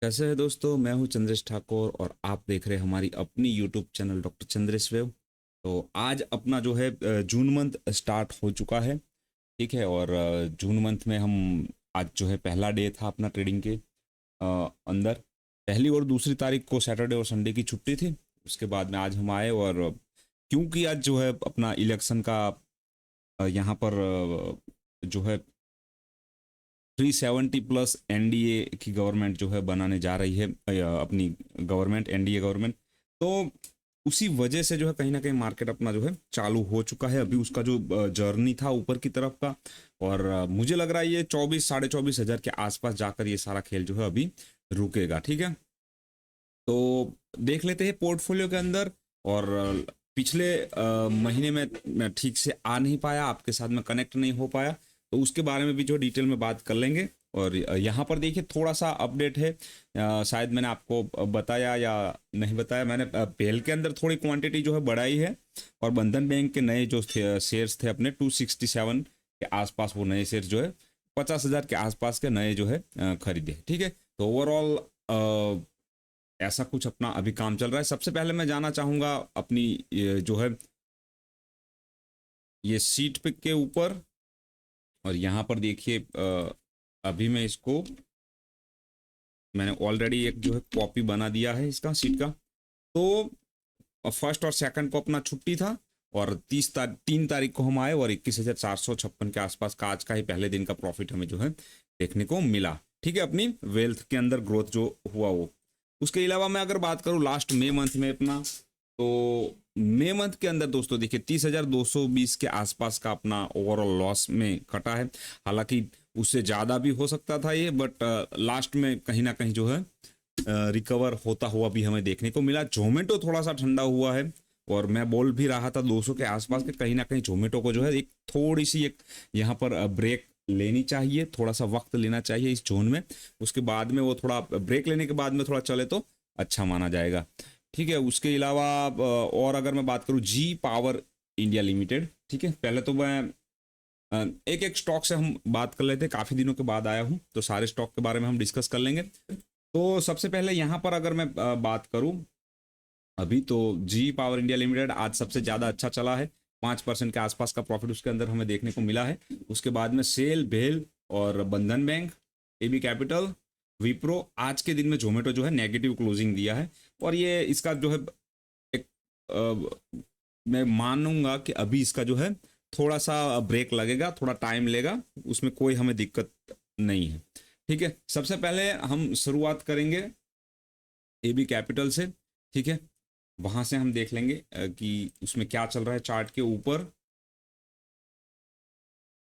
कैसे है दोस्तों। मैं हूं चंद्रेश ठाकुर और आप देख रहे हैं हमारी अपनी YouTube channel doctor Chandresh wave. तो आज अपना जो है जून मंथ स्टार्ट हो चुका है। ठीक है। और जून मंथ में हम आज जो है पहला डे था अपना ट्रेडिंग के अंदर। पहली और दूसरी तारीख को सैटरडे और संडे की छुट्टी थी। उसके बाद में आज हम आए और क्योंकि आज जो है अपना इलेक्शन का यहाँ पर जो है 370 प्लस एनडीए की गवर्नमेंट जो है बनाने जा रही है अपनी गवर्नमेंट एनडीए गवर्नमेंट। तो उसी वजह से जो है कहीं ना कहीं मार्केट अपना जो है चालू हो चुका है। अभी उसका जो जर्नी था ऊपर की तरफ का। और मुझे लग रहा है ये 24 साढ़े 24 हज़ार के आसपास जाकर ये सारा खेल जो है अभी रुकेगा। ठीक है। तो देख लेते हैं पोर्टफोलियो के अंदर। और पिछले महीने में मैं ठीक से आ नहीं पाया, आपके साथ में कनेक्ट नहीं हो पाया, तो उसके बारे में भी जो डिटेल में बात कर लेंगे। और यहाँ पर देखिए थोड़ा सा अपडेट है। शायद मैंने आपको बताया या नहीं बताया, मैंने पहल के अंदर थोड़ी क्वांटिटी जो है बढ़ाई है। और बंधन बैंक के नए जो शेयर्स थे अपने 267 के आसपास, वो नए शेयर्स जो है 50,000 के आसपास के नए जो है खरीदे। ठीक है। तो ओवरऑल ऐसा कुछ अपना अभी काम चल रहा है। सबसे पहले मैं जाना चाहूंगा अपनी जो है ये सीट पिक के ऊपर। और यहाँ पर देखिए अभी मैं इसको मैंने ऑलरेडी एक जो है कॉपी बना दिया है इसका सीट का। तो फर्स्ट और सेकंड को अपना छुट्टी था। और 3 तारीख को हम आए और 21,456 के आसपास का आज का ही पहले दिन का प्रॉफिट हमें जो है देखने को मिला। ठीक है। अपनी वेल्थ के अंदर ग्रोथ जो हुआ वो। उसके अलावा मैं अगर बात करूँ लास्ट मई मंथ में अपना, तो मई मंथ के अंदर दोस्तों देखिए 30,220 के आसपास का अपना ओवरऑल लॉस में कटा है। हालांकि उससे ज़्यादा भी हो सकता था ये, बट लास्ट में कहीं ना कहीं जो है रिकवर होता हुआ भी हमें देखने को मिला। जोमेटो थोड़ा सा ठंडा हुआ है। और मैं बोल भी रहा था 200 के आसपास के, कहीं ना कहीं जोमेटो को जो है एक थोड़ी सी एक यहाँ पर ब्रेक लेनी चाहिए, थोड़ा सा वक्त लेना चाहिए इस जोन में। उसके बाद में वो थोड़ा ब्रेक लेने के बाद में थोड़ा चले तो अच्छा माना जाएगा। ठीक है। उसके अलावा और अगर मैं बात करूँ जी पावर इंडिया लिमिटेड। ठीक है। पहले तो मैं एक एक स्टॉक से हम बात कर लेते हैं, काफ़ी दिनों के बाद आया हूँ तो सारे स्टॉक के बारे में हम डिस्कस कर लेंगे। तो सबसे पहले यहाँ पर अगर मैं बात करूँ अभी, तो जी पावर इंडिया लिमिटेड आज सबसे ज़्यादा अच्छा चला है। 5% के आसपास का प्रॉफिट उसके अंदर हमें देखने को मिला है। उसके बाद में सेल, भेल और बंधन बैंक, एबी कैपिटल, विप्रो। आज के दिन में जोमेटो जो है नेगेटिव क्लोजिंग दिया है। और ये इसका जो है एक मैं मानूंगा कि अभी इसका जो है थोड़ा सा ब्रेक लगेगा, थोड़ा टाइम लेगा, उसमें कोई हमें दिक्कत नहीं है। ठीक है। सबसे पहले हम शुरुआत करेंगे एबी कैपिटल से। ठीक है। वहां से हम देख लेंगे कि उसमें क्या चल रहा है चार्ट के ऊपर।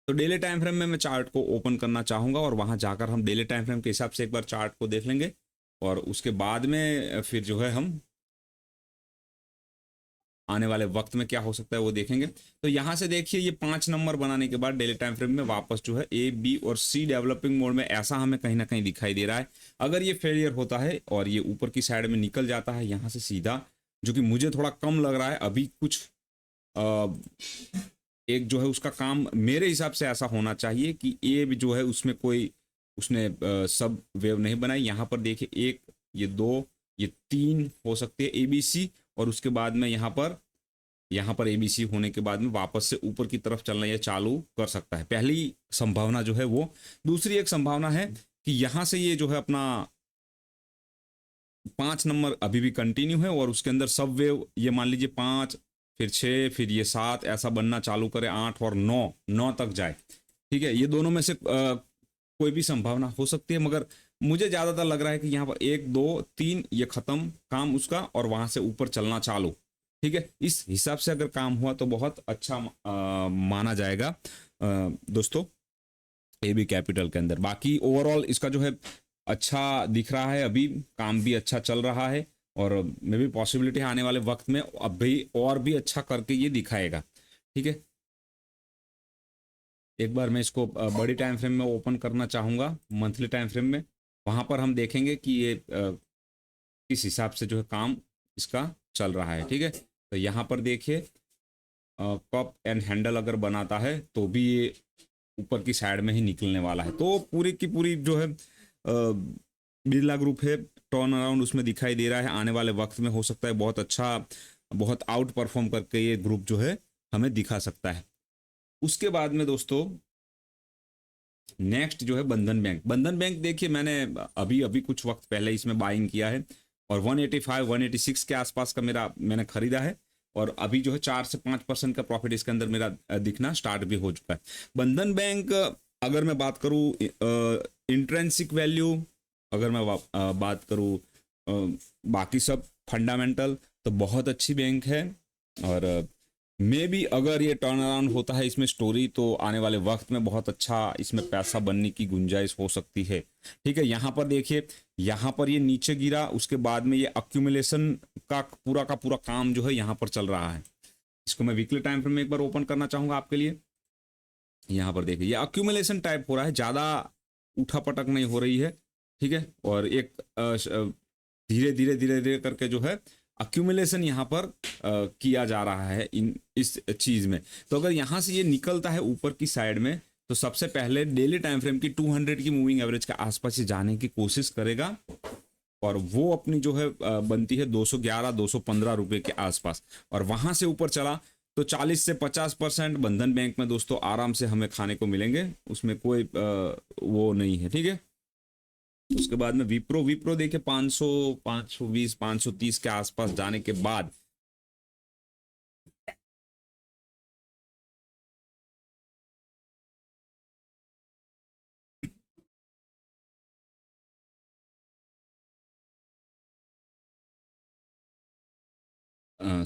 तो डेली टाइम फ्रेम में मैं चार्ट को ओपन करना चाहूंगा और वहां जाकर हम डेली टाइम फ्रेम के हिसाब से एक बार चार्ट को देख लेंगे। और उसके बाद में फिर जो है हम आने वाले वक्त में क्या हो सकता है वो देखेंगे। तो यहाँ से देखिए ये 5 नंबर बनाने के बाद डेली टाइम फ्रेम में वापस जो है ए, बी और सी डेवलपिंग मोड में ऐसा हमें कहीं ना कहीं दिखाई दे रहा है। अगर ये फेलियर होता है और ये ऊपर की साइड में निकल जाता है यहाँ से सीधा, जो कि मुझे थोड़ा कम लग रहा है अभी, कुछ एक जो है उसका काम मेरे हिसाब से ऐसा होना चाहिए कि ए जो है उसमें कोई उसने सब वेव नहीं बनाई। यहाँ पर देखिए एक, ये दो, ये तीन हो सकते हैं एबीसी। और उसके बाद में यहाँ पर एबीसी होने के बाद में वापस से ऊपर की तरफ चलना ये चालू कर सकता है, पहली संभावना जो है वो। दूसरी एक संभावना है कि यहाँ से ये जो है अपना 5 नंबर अभी भी कंटिन्यू है और उसके अंदर सब वेव ये मान लीजिए 5, फिर 6, फिर ये 7 ऐसा बनना चालू करे, 8 और 9, 9 तक जाए। ठीक है। ये दोनों में से कोई भी संभावना हो सकती है, मगर मुझे ज़्यादातर लग रहा है कि यहाँ पर 1 2 3 ये ख़त्म काम उसका और वहाँ से ऊपर चलना चालू। ठीक है। इस हिसाब से अगर काम हुआ तो बहुत अच्छा माना जाएगा दोस्तों एबी कैपिटल के अंदर। बाकी ओवरऑल इसका जो है अच्छा दिख रहा है, अभी काम भी अच्छा चल रहा है। और मे भी पॉसिबिलिटी है आने वाले वक्त में अभी और भी अच्छा करके ये दिखाएगा। ठीक है। एक बार मैं इसको बड़ी टाइम फ्रेम में ओपन करना चाहूँगा, मंथली टाइम फ्रेम में। वहाँ पर हम देखेंगे कि ये किस हिसाब से जो है काम इसका चल रहा है। ठीक है। तो यहाँ पर देखिए कप एंड हैंडल अगर बनाता है तो भी ये ऊपर की साइड में ही निकलने वाला है। तो पूरी की पूरी जो है बिरला ग्रुप है, टर्न अराउंड उसमें दिखाई दे रहा है। आने वाले वक्त में हो सकता है बहुत अच्छा, बहुत आउट परफॉर्म करके ये ग्रुप जो है हमें दिखा सकता है। उसके बाद में दोस्तों नेक्स्ट जो है बंधन बैंक। बंधन बैंक देखिए मैंने अभी अभी कुछ वक्त पहले इसमें बाइंग किया है और 185 186 के आसपास का मैंने खरीदा है और अभी जो है 4 से 5% का प्रॉफिट इसके अंदर मेरा दिखना स्टार्ट भी हो चुका है। बंधन बैंक अगर मैं बात करूँ इंट्रेंसिक वैल्यू, अगर मैं बात करूँ बाकी सब फंडामेंटल, तो बहुत अच्छी बैंक है। और मे बी अगर ये टर्न अराउंड होता है इसमें स्टोरी, तो आने वाले वक्त में बहुत अच्छा इसमें पैसा बनने की गुंजाइश हो सकती है। ठीक है, यहाँ पर देखिए, यहाँ पर ये नीचे गिरा, उसके बाद में ये अक्यूमुलेशन का पूरा काम जो है यहाँ पर चल रहा है। इसको मैं वीकली टाइम फ्रेम में एक बार ओपन करना चाहूंगा आपके लिए। यहाँ पर देखिए ये अक्यूमुलेशन टाइप हो रहा है, ज़्यादा उठा पटक नहीं हो रही है। ठीक है, और एक धीरे धीरे धीरे धीरे करके जो है अक्यूमुलेशन यहाँ पर किया जा रहा है इस चीज़ में। तो अगर यहाँ से ये निकलता है ऊपर की साइड में, तो सबसे पहले डेली टाइम फ्रेम की 200 की मूविंग एवरेज के आसपास ही जाने की कोशिश करेगा और वो अपनी जो है बनती है 211 215 रुपए के आसपास, और वहां से ऊपर चला तो 40 से 50% बंधन बैंक में दोस्तों आराम से हमें खाने को मिलेंगे, उसमें कोई वो नहीं है। ठीक है, उसके बाद में विप्रो, विप्रो देखिए 500 520 530 के आसपास जाने के बाद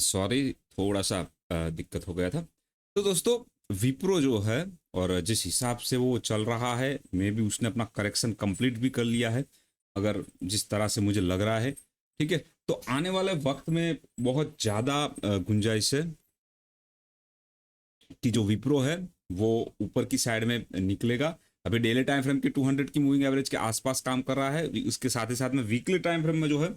सॉरी थोड़ा सा दिक्कत हो गया था। तो दोस्तों विप्रो जो है, और जिस हिसाब से वो चल रहा है, मे बी उसने अपना करेक्शन कंप्लीट भी कर लिया है अगर जिस तरह से मुझे लग रहा है। ठीक है, तो आने वाले वक्त में बहुत ज़्यादा गुंजाइश है कि जो विप्रो है वो ऊपर की साइड में निकलेगा। अभी डेली टाइम फ्रेम की 200 की मूविंग एवरेज के आसपास काम कर रहा है, उसके साथ ही साथ में वीकली टाइम फ्रेम में जो है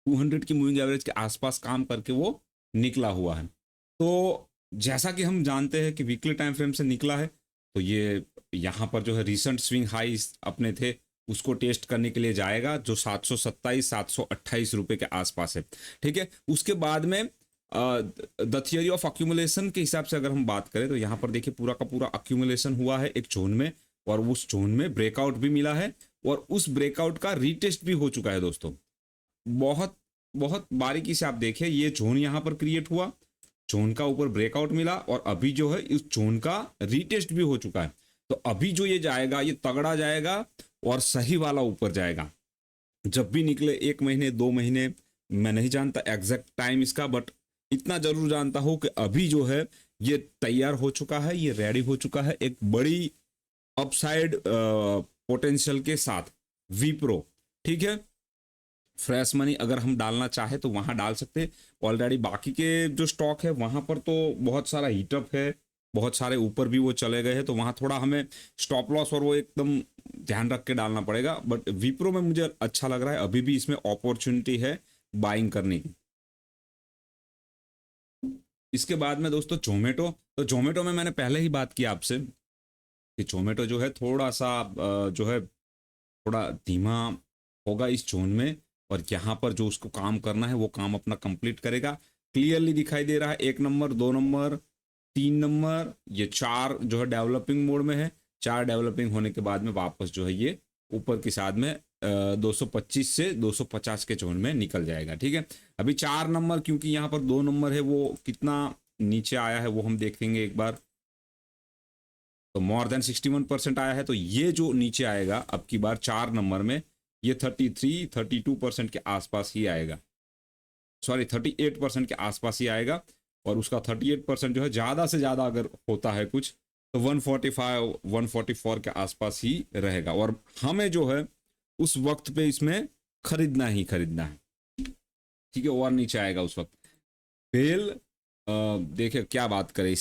200 की मूविंग एवरेज के आसपास काम करके वो निकला हुआ है। तो जैसा कि हम जानते हैं कि वीकली टाइम फ्रेम से निकला है, तो ये यहाँ पर जो है रिसेंट स्विंग हाइस अपने थे उसको टेस्ट करने के लिए जाएगा, जो 727 728 रुपए के आसपास है। ठीक है, उसके बाद में द थियरी ऑफ अक्यूमुलेशन के हिसाब से अगर हम बात करें, तो यहाँ पर देखिए पूरा का पूरा अक्यूमुलेशन हुआ है एक जोन में, और उस जोन में ब्रेकआउट भी मिला है और उस ब्रेकआउट का रीटेस्ट भी हो चुका है दोस्तों। बहुत बहुत बारीकी से आप देखें, ये जोन यहाँ पर क्रिएट हुआ, जोन का ऊपर ब्रेकआउट मिला और अभी जो है इस जोन का रीटेस्ट भी हो चुका है। तो अभी जो ये जाएगा ये तगड़ा जाएगा और सही वाला ऊपर जाएगा। जब भी निकले 1 महीने 2 महीने, मैं नहीं जानता एग्जैक्ट टाइम इसका, बट इतना जरूर जानता हूं कि अभी जो है ये तैयार हो चुका है, ये रेडी हो चुका है एक बड़ी अपसाइड पोटेंशियल के साथ विप्रो। ठीक है, फ्रेश मनी अगर हम डालना चाहे तो वहां डाल सकते हैं। ऑलरेडी बाकी के जो स्टॉक है वहां पर तो बहुत सारा हीटअप है, बहुत सारे ऊपर भी वो चले गए हैं, तो वहां थोड़ा हमें स्टॉप लॉस और वो एकदम ध्यान रख के डालना पड़ेगा। बट विप्रो में मुझे अच्छा लग रहा है, अभी भी इसमें अपॉर्चुनिटी है बाइंग करने की। इसके बाद में दोस्तों जोमेटो, तो जोमेटो में मैंने पहले ही बात की आपसे कि जोमेटो जो है थोड़ा सा जो है थोड़ा धीमा होगा इस जोन में, और यहाँ पर जो उसको काम करना है वो काम अपना कंप्लीट करेगा। क्लियरली दिखाई दे रहा है 1 नंबर 2 नंबर 3 नंबर, ये 4 जो है डेवलपिंग मोड में है। 4 डेवलपिंग होने के बाद में वापस जो है ये ऊपर की साइड में 225 से 250 के जोन में निकल जाएगा। ठीक है, अभी 4 नंबर, क्योंकि यहाँ पर 2 नंबर है, वो कितना नीचे आया है वो हम देखेंगे एक बार। तो मोर देन 61% आया है, तो ये जो नीचे आएगा अब की बार 4 नंबर में, ये 33 32% के आसपास ही आएगा, सॉरी 38% के आसपास ही आएगा। और उसका 38% जो है ज़्यादा से ज़्यादा अगर होता है कुछ, तो 145 144 के आसपास ही रहेगा, और हमें जो है उस वक्त पे इसमें खरीदना ही खरीदना है। ठीक है, और नीचे आएगा उस वक्त। बेल देखिए क्या बात करें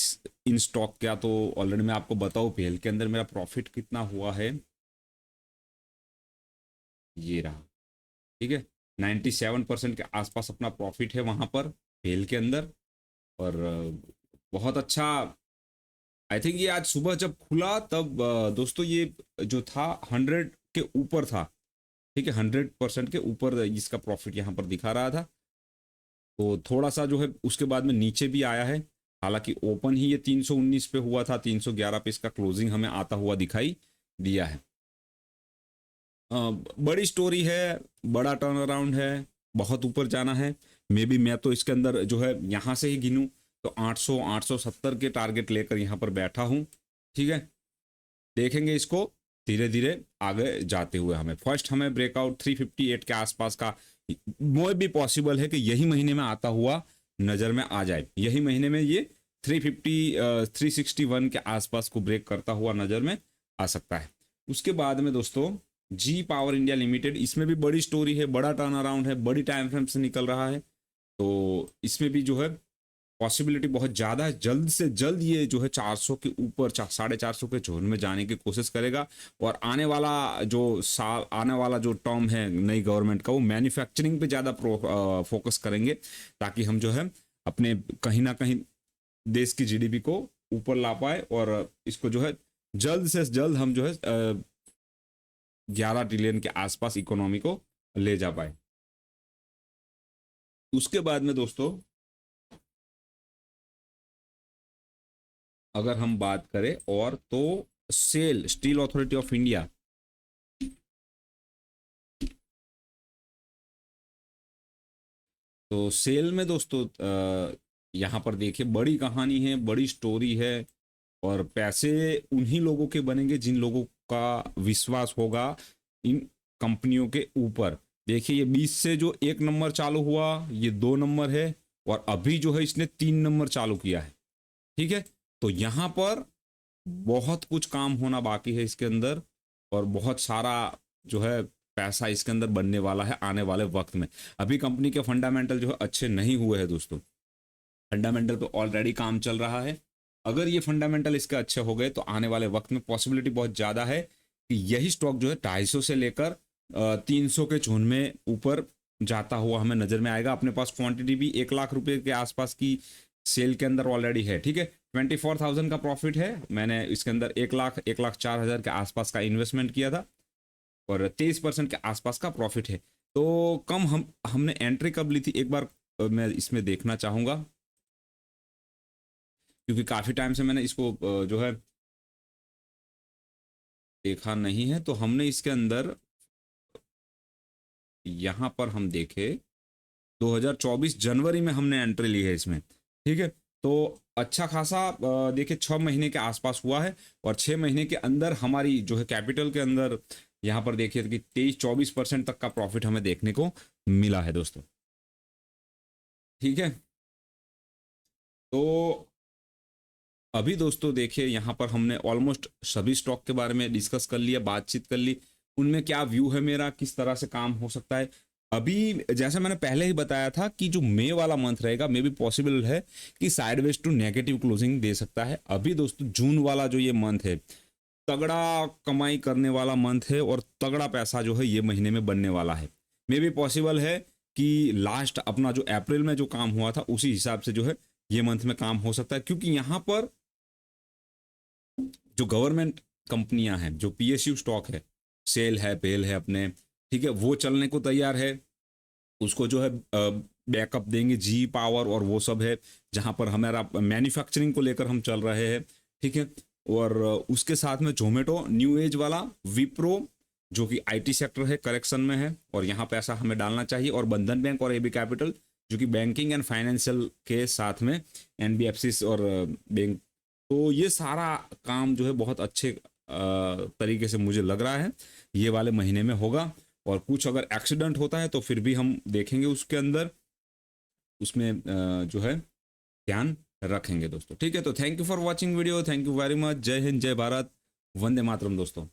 इन स्टॉक क्या, तो ऑलरेडी मैं आपको बताऊं पेल के अंदर मेरा प्रॉफिट कितना हुआ है, ये रहा। ठीक है, 97% के आसपास अपना प्रॉफिट है वहां पर पेल के अंदर। और बहुत अच्छा, आई थिंक ये आज सुबह जब खुला तब दोस्तों ये जो था 100 के ऊपर था। ठीक है, 100% के ऊपर इसका प्रॉफिट यहाँ पर दिखा रहा था। तो थोड़ा सा जो है उसके बाद में नीचे भी आया है, हालांकि ओपन ही ये 319 पे हुआ था, 311 पे इसका क्लोजिंग हमें आता हुआ दिखाई दिया है। बड़ी स्टोरी है, बड़ा टर्न अराउंड है, बहुत ऊपर जाना है। मे बी मैं तो इसके अंदर जो है यहाँ से ही गिनूं तो 800 870 के टारगेट लेकर यहाँ पर बैठा हूँ। ठीक है, देखेंगे इसको धीरे धीरे आगे जाते हुए। हमें फर्स्ट हमें ब्रेकआउट 358 के आसपास का वो भी पॉसिबल है कि यही महीने में आता हुआ नज़र में आ जाए। यही महीने में ये 350 361 के आसपास को ब्रेक करता हुआ नज़र में आ सकता है। उसके बाद में दोस्तों जी पावर इंडिया लिमिटेड, इसमें भी बड़ी स्टोरी है, बड़ा टर्न अराउंड है, बड़ी टाइम फ्रेम से निकल रहा है। तो इसमें भी जो है पॉसिबिलिटी बहुत ज़्यादा है, जल्द से जल्द ये जो है 400 के ऊपर 450 के जोन में जाने की कोशिश करेगा। और आने वाला जो साल, आने वाला जो टर्म है नई गवर्नमेंट का, वो मैन्युफैक्चरिंग पे ज़्यादा फोकस करेंगे, ताकि हम जो है अपने कहीं ना कहीं देश की जीडीपी को ऊपर ला पाए और इसको जो है जल्द से जल्द हम जो है 11 ट्रिलियन के आसपास इकोनॉमी को ले जा पाए। उसके बाद में दोस्तों अगर हम बात करें और तो SAIL, Steel Authority of India, तो सेल में दोस्तों यहाँ पर देखिए बड़ी कहानी है, बड़ी स्टोरी है। और पैसे उन्हीं लोगों के बनेंगे जिन लोगों का विश्वास होगा इन कंपनियों के ऊपर। देखिए ये 20 से जो 1 नंबर चालू हुआ, ये 2 नंबर है, और अभी जो है इसने 3 नंबर चालू किया है। ठीक है, तो यहाँ पर बहुत कुछ काम होना बाकी है इसके अंदर, और बहुत सारा जो है पैसा इसके अंदर बनने वाला है आने वाले वक्त में। अभी कंपनी के फंडामेंटल जो है अच्छे नहीं हुए हैं दोस्तों, फंडामेंटल पे ऑलरेडी काम चल रहा है। अगर ये फंडामेंटल इसके अच्छे हो गए तो आने वाले वक्त में पॉसिबिलिटी बहुत ज़्यादा है कि यही स्टॉक जो है 250 से लेकर 300 के जोन में ऊपर जाता हुआ हमें नज़र में आएगा। अपने पास क्वांटिटी भी 1 लाख रुपए के आसपास की सेल के अंदर ऑलरेडी है। ठीक है, 24,000 का प्रॉफिट है। मैंने इसके अंदर 1,04,000 के आसपास का इन्वेस्टमेंट किया था और 23% के आसपास का प्रॉफिट है। तो कम हमने एंट्री कब ली थी एक बार मैं इसमें देखना चाहूँगा, क्योंकि काफ़ी टाइम से मैंने इसको जो है देखा नहीं है। तो हमने इसके अंदर यहाँ पर हम देखे 2024 जनवरी में हमने एंट्री ली है इसमें। ठीक है, तो अच्छा खासा देखिए 6 महीने के आसपास हुआ है, और 6 महीने के अंदर हमारी जो है कैपिटल के अंदर यहाँ पर देखिए कि 23-24% तक का प्रॉफिट हमें देखने को मिला है दोस्तों। ठीक है, तो अभी दोस्तों देखिए यहाँ पर हमने ऑलमोस्ट सभी स्टॉक के बारे में डिस्कस कर लिया, बातचीत कर ली, उनमें क्या व्यू है मेरा, किस तरह से काम हो सकता है। अभी जैसे मैंने पहले ही बताया था कि जो मई वाला मंथ रहेगा, मे भी पॉसिबल है कि साइडवेज टू नेगेटिव क्लोजिंग दे सकता है। अभी दोस्तों जून वाला जो ये मंथ है, तगड़ा कमाई करने वाला मंथ है, और तगड़ा पैसा जो है ये महीने में बनने वाला है। मे भी पॉसिबल है कि लास्ट अपना जो अप्रैल में जो काम हुआ था उसी हिसाब से जो है ये मंथ में काम हो सकता है, क्योंकि यहाँ पर जो गवर्नमेंट कंपनियां हैं, जो पीएसयू स्टॉक है, सेल है, पेल है अपने, ठीक है, वो चलने को तैयार है। उसको जो है बैकअप देंगे जी पावर और वो सब है, जहां पर हमारा मैन्युफैक्चरिंग को लेकर हम चल रहे हैं। ठीक है, और उसके साथ में जोमेटो, न्यू एज वाला, विप्रो जो कि आईटी सेक्टर है, करेक्शन में है, और यहाँ पैसा हमें डालना चाहिए, और बंधन बैंक और एबी कैपिटल जो कि बैंकिंग एंड फाइनेंशियल के साथ में एनबीएफसी और बैंक। तो ये सारा काम जो है बहुत अच्छे तरीके से मुझे लग रहा है ये वाले महीने में होगा। और कुछ अगर एक्सीडेंट होता है तो फिर भी हम देखेंगे उसके अंदर, उसमें जो है ध्यान रखेंगे दोस्तों। ठीक है, तो thank you for watching video, thank you very much. जय हिंद, जय भारत, वंदे मातरम दोस्तों।